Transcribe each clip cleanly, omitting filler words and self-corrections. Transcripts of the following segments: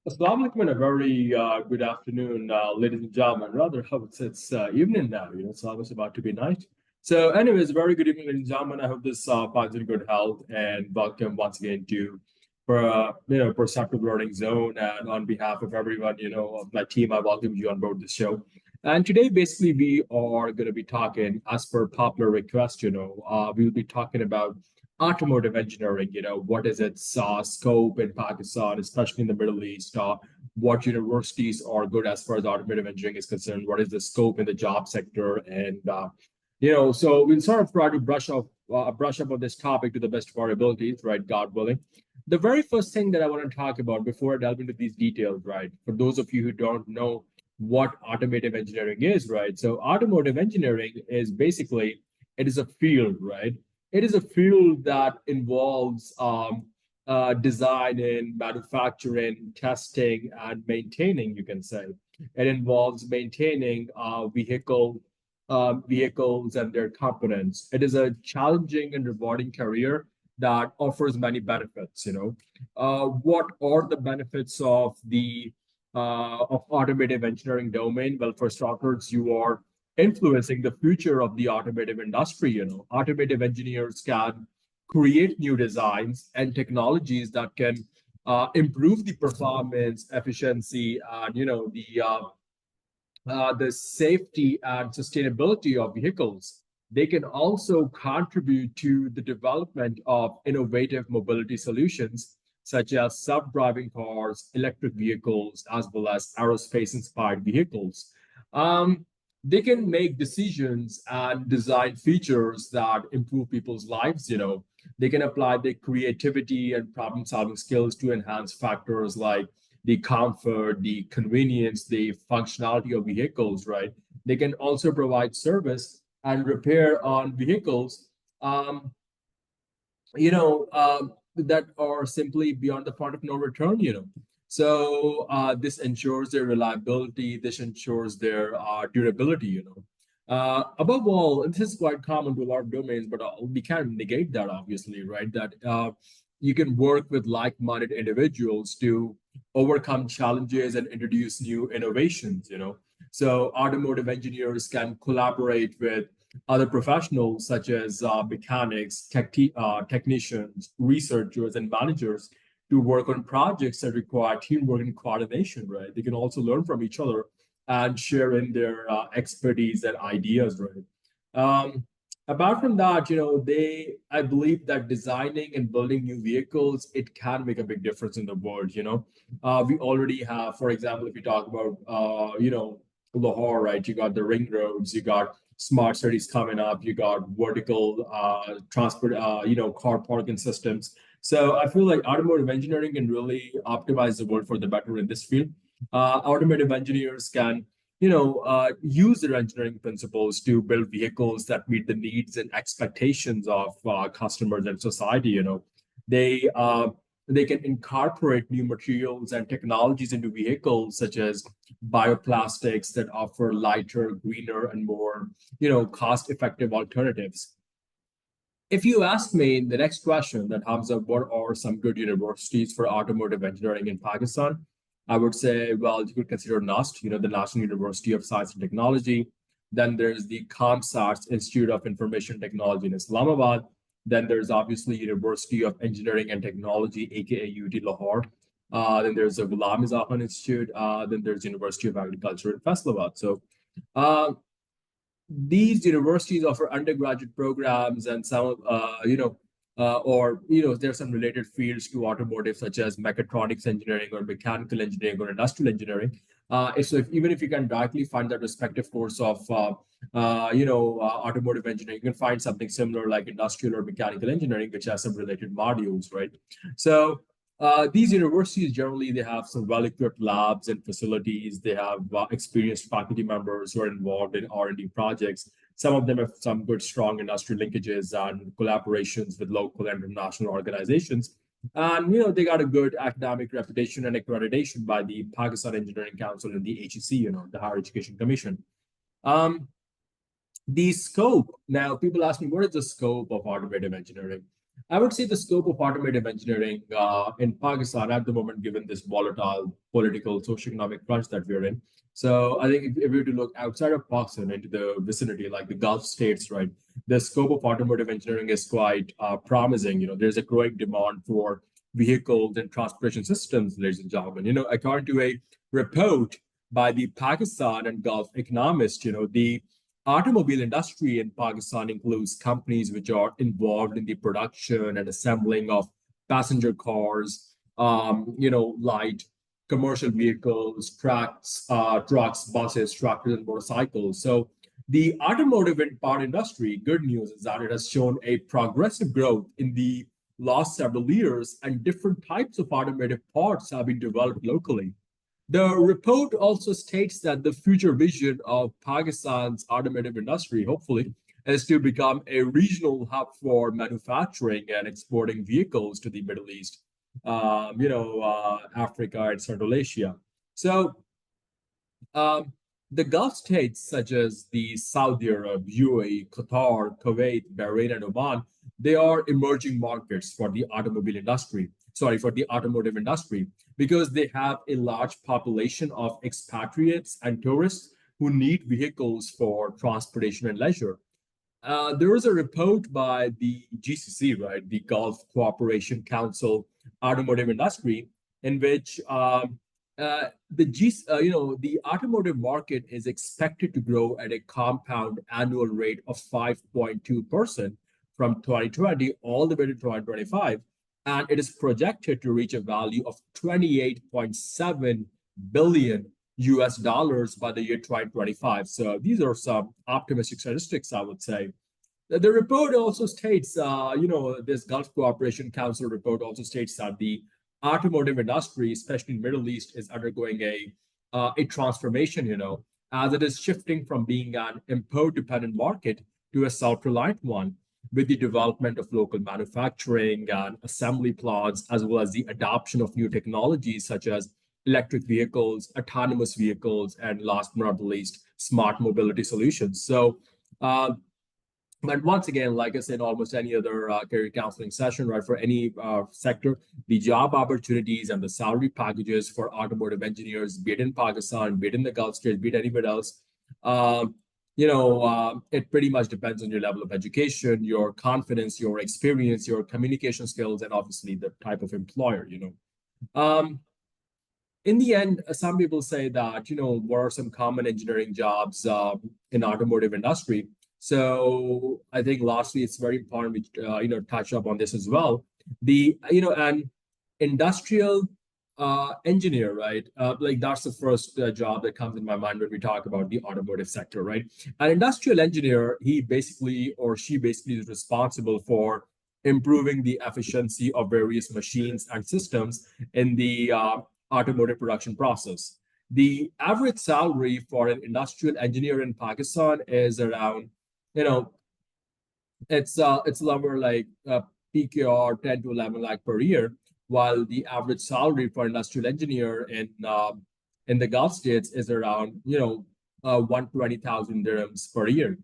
Assalamu alaikum and a very good afternoon, ladies and gentlemen. Rather, how it's evening now, it's almost about to be night. So, anyways, very good evening, ladies and gentlemen. I hope this finds you in good health and welcome once again to Perceptive Learning Zone. And on behalf of everyone, of my team, I welcome you on board the show. And today, basically, we are going to be talking, as per popular request, we'll be talking about automotive engineering. What is its scope in Pakistan, especially in the Middle East? What universities are good as far as automotive engineering is concerned? What is the scope in the job sector? And so we'll sort of try to brush up on this topic to the best of our abilities, right? God willing. The very first thing that I want to talk about before I delve into these details, right? For those of you who don't know what automotive engineering is, right? So automotive engineering is basically it is a field, right? It is a field that involves designing, manufacturing, testing, and maintaining, you can say. It involves maintaining vehicles and their components. It is a challenging and rewarding career that offers many benefits. What are the benefits of the of automotive engineering domain? Well, for starters, you are influencing the future of the automotive industry. Automotive engineers can create new designs and technologies that can improve the performance, efficiency, and the safety and sustainability of vehicles. They can also contribute to the development of innovative mobility solutions such as self-driving cars, electric vehicles, as well as aerospace-inspired vehicles. They can make decisions and design features that improve people's lives. They can apply their creativity and problem-solving skills to enhance factors like the comfort, the convenience, the functionality of vehicles, right? They can also provide service and repair on vehicles, um, that are simply beyond the point of no return. So this ensures their reliability, this ensures their durability. Above all, and this is quite common to a lot of domains, but we can't negate that, obviously, right? That you can work with like-minded individuals to overcome challenges and introduce new innovations. So automotive engineers can collaborate with other professionals such as mechanics, technicians, researchers, and managers to work on projects that require teamwork and coordination, right? They can also learn from each other and share in their expertise and ideas, right? Um, Apart from that, I believe that designing and building new vehicles, it can make a big difference in the world. We already have, for example, if you talk about, Lahore, right? You got the ring roads, you got smart cities coming up, you got vertical transport, car parking systems. So I feel like automotive engineering can really optimize the world for the better in this field. Automotive engineers can use their engineering principles to build vehicles that meet the needs and expectations of customers and society. They uh, they can incorporate new materials and technologies into vehicles, such as bioplastics that offer lighter, greener, and more cost-effective alternatives. If you ask me the next question that comes up, what are some good universities for automotive engineering in Pakistan? I would say, well, you could consider NUST, the National University of Science and Technology. Then there's the ComSAT's Institute of Information Technology in Islamabad. Then there's obviously University of Engineering and Technology, aka UT Lahore. Then there's the Ghulam Izafan Institute. Then there's University of Agriculture in Faisalabad. So uh, these universities offer undergraduate programs and some there's some related fields to automotive such as mechatronics engineering or mechanical engineering or industrial engineering. So even if you can directly find that respective course of automotive engineering, you can find something similar like industrial or mechanical engineering which has some related modules, right? So these universities generally they have some well-equipped labs and facilities. They have experienced faculty members who are involved in R&D projects. Some of them have some good, strong industry linkages and collaborations with local and international organizations. And they got a good academic reputation and accreditation by the Pakistan Engineering Council and the HEC, the Higher Education Commission. Um, the scope. Now, people ask me, what is the scope of automotive engineering? I would say the scope of automotive engineering in Pakistan at the moment, given this volatile political, socioeconomic crunch that we're in. So I think if we were to look outside of Pakistan into the vicinity, like the Gulf states, right, the scope of automotive engineering is quite promising. There's a growing demand for vehicles and transportation systems, ladies and gentlemen. According to a report by the Pakistan and Gulf economist, the automobile industry in Pakistan includes companies which are involved in the production and assembling of passenger cars, light commercial vehicles, trucks, buses, tractors, and motorcycles. So the automotive and part industry, good news is that it has shown a progressive growth in the last several years, and different types of automotive parts have been developed locally. The report also states that the future vision of Pakistan's automotive industry, hopefully, is to become a regional hub for manufacturing and exporting vehicles to the Middle East, Africa, and Central Asia. So, um, the Gulf states such as the Saudi Arabia, UAE, Qatar, Kuwait, Bahrain, and Oman, they are emerging markets for the automobile industry. Sorry, for the automotive industry, because they have a large population of expatriates and tourists who need vehicles for transportation and leisure. There was a report by the GCC, right, the Gulf Cooperation Council Automotive Industry, in which the automotive market is expected to grow at a compound annual rate of 5.2% from 2020 all the way to 2025, and it is projected to reach a value of 28.7 billion US dollars by the year 2025. So these are some optimistic statistics, I would say. The report also states, this Gulf Cooperation Council report also states that the automotive industry, especially in the Middle East, is undergoing a transformation, as it is shifting from being an import-dependent market to a self-reliant one, with the development of local manufacturing and assembly plants, as well as the adoption of new technologies such as electric vehicles, autonomous vehicles, and last but not least, smart mobility solutions. So, but once again, like I said, almost any other career counseling session, right, for any sector, the job opportunities and the salary packages for automotive engineers, be it in Pakistan, be it in the Gulf states, be it anywhere else, it pretty much depends on your level of education, your confidence, your experience, your communication skills, and obviously the type of employer. In the end, some people say that, what are some common engineering jobs in automotive industry? So I think lastly, it's very important we touch up on this as well. An industrial engineer, right? Like that's the first job that comes in my mind when we talk about the automotive sector, right? An industrial engineer, he basically or she basically is responsible for improving the efficiency of various machines and systems in the automotive production process. The average salary for an industrial engineer in Pakistan is around, you know, it's lower like PKR 10 to 11 lakh per year, while the average salary for industrial engineer in the Gulf states is around 120,000 dirhams per year.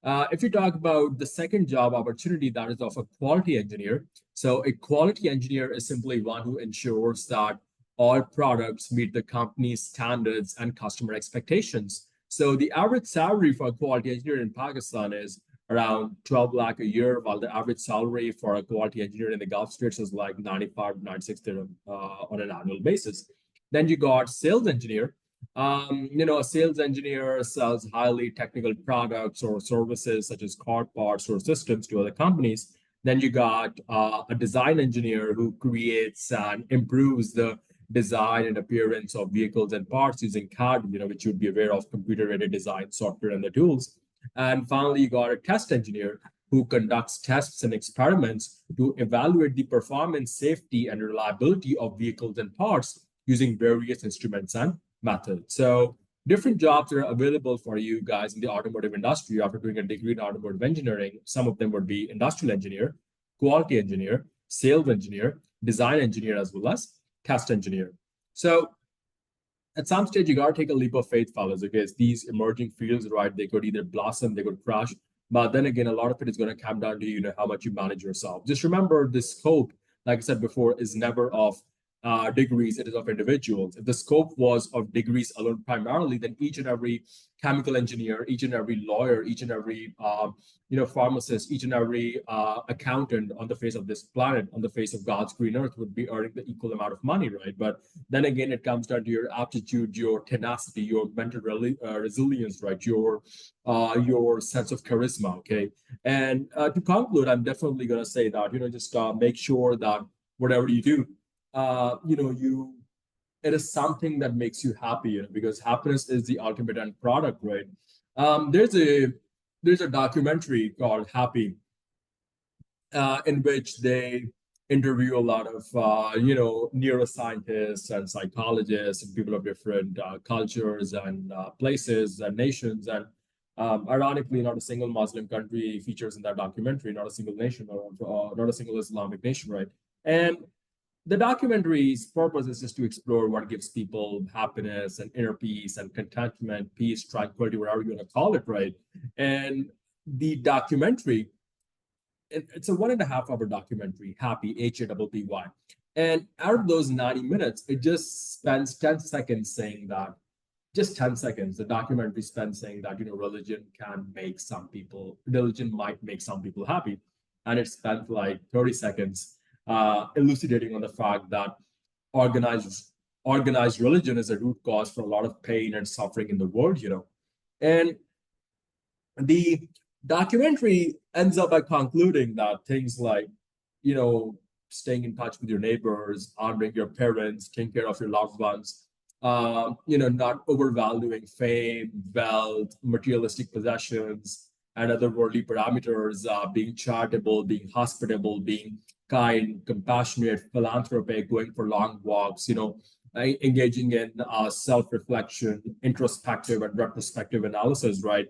If you talk about the second job opportunity, that is of a quality engineer. So a quality engineer is simply one who ensures that all products meet the company's standards and customer expectations. So the average salary for a quality engineer in Pakistan is around 12 lakh a year, while the average salary for a quality engineer in the Gulf states is like 95, 96 dirham on an annual basis. Then you got sales engineer. A sales engineer sells highly technical products or services such as car parts or systems to other companies. Then you got a design engineer who creates and improves the design and appearance of vehicles and parts using CAD, which you'd be aware of, computer-aided design software and the tools. And finally, you got a test engineer who conducts tests and experiments to evaluate the performance, safety, and reliability of vehicles and parts using various instruments and methods. So different jobs are available for you guys in the automotive industry after doing a degree in automotive engineering. Some of them would be industrial engineer, quality engineer, sales engineer, design engineer, as well as test engineer. So at some stage, you got to take a leap of faith, fellas, because these emerging fields, right, they could either blossom, they could crash. But then again, a lot of it is going to come down to, how much you manage yourself. Just remember, the scope, like I said before, is never of degrees, it is of individuals. If the scope was of degrees alone primarily, then each and every chemical engineer, each and every lawyer, each and every pharmacist, each and every accountant on the face of this planet, on the face of God's green earth, would be earning the equal amount of money, right? But then again, it comes down to your aptitude, your tenacity, your mental resilience, right? Your sense of charisma, okay? And to conclude, I'm definitely going to say that, just make sure that whatever you do, you it is something that makes you happy, because happiness is the ultimate end product, right? There's a documentary called Happy, in which they interview a lot of neuroscientists and psychologists and people of different cultures and places and nations. And ironically, not a single Muslim country features in that documentary, not a single nation, or not a single Islamic nation, right? And the documentary's purpose is just to explore what gives people happiness and inner peace and contentment, peace, tranquility, whatever you want to call it, right? And the documentary, it's a 1.5 hour documentary, Happy, HAPPY. And out of those 90 minutes, it just spends 10 seconds saying that, just 10 seconds, the documentary spends saying that, religion might make some people happy. And it spent like 30 seconds elucidating on the fact that organized organized religion is a root cause for a lot of pain and suffering in the world. And the documentary ends up by concluding that things like, you know, staying in touch with your neighbors, honoring your parents, taking care of your loved ones, not overvaluing fame, wealth, materialistic possessions, and other worldly parameters, being charitable, being hospitable, being kind, compassionate, philanthropic, going for long walks, engaging in self-reflection, introspective and retrospective analysis, right?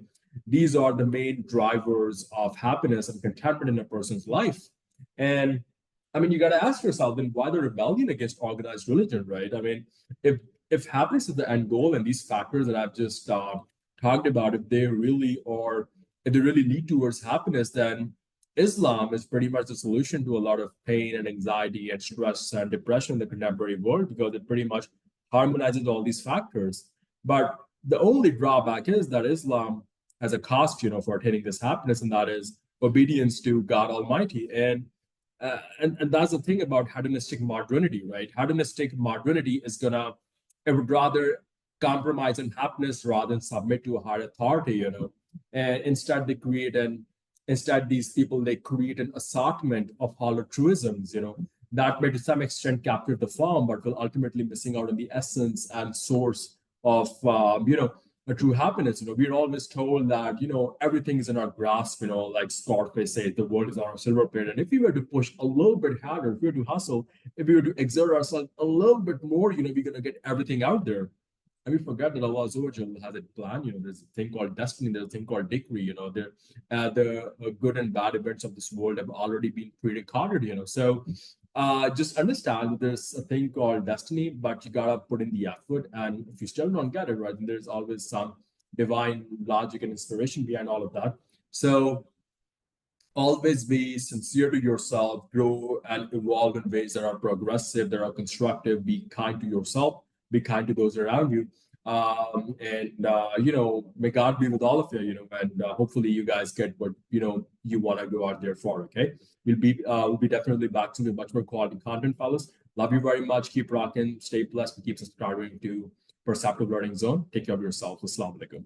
These are the main drivers of happiness and contentment in a person's life. And I mean, you got to ask yourself, then why the rebellion against organized religion, right? I mean, if happiness is the end goal, and these factors that I've just talked about, if they really lead towards happiness, then Islam is pretty much the solution to a lot of pain and anxiety and stress and depression in the contemporary world, because it pretty much harmonizes all these factors. But the only drawback is that Islam has a cost, for attaining this happiness, and that is obedience to God Almighty. And that's the thing about hedonistic modernity, right? Hedonistic modernity it would rather compromise on happiness rather than submit to a higher authority. And instead these people, they create an assortment of hollow truisms, that may to some extent capture the form, but will ultimately missing out on the essence and source of a true happiness. We're always told that, everything is in our grasp, like Scarface says, the world is on our silver plate. And if we were to push a little bit harder, if we were to hustle, if we were to exert ourselves a little bit more, we're going to get everything out there. And we forget that Allah has a plan. There's a thing called destiny. There's a thing called decree. The good and bad events of this world have already been pre-recorded. So just understand that there's a thing called destiny, but you gotta put in the effort. And if you still don't get it right, then there's always some divine logic and inspiration behind all of that. So always be sincere to yourself, grow and evolve in ways that are progressive, that are constructive. Be kind to yourself, be kind to those around you. May God be with all of you, and hopefully you guys get what, you want to go out there for. Okay. We'll be definitely back to much more quality content, fellas. Love you very much. Keep rocking, stay blessed, and keep subscribing to Perceptive Learning Zone. Take care of yourself. Assalamu alaikum.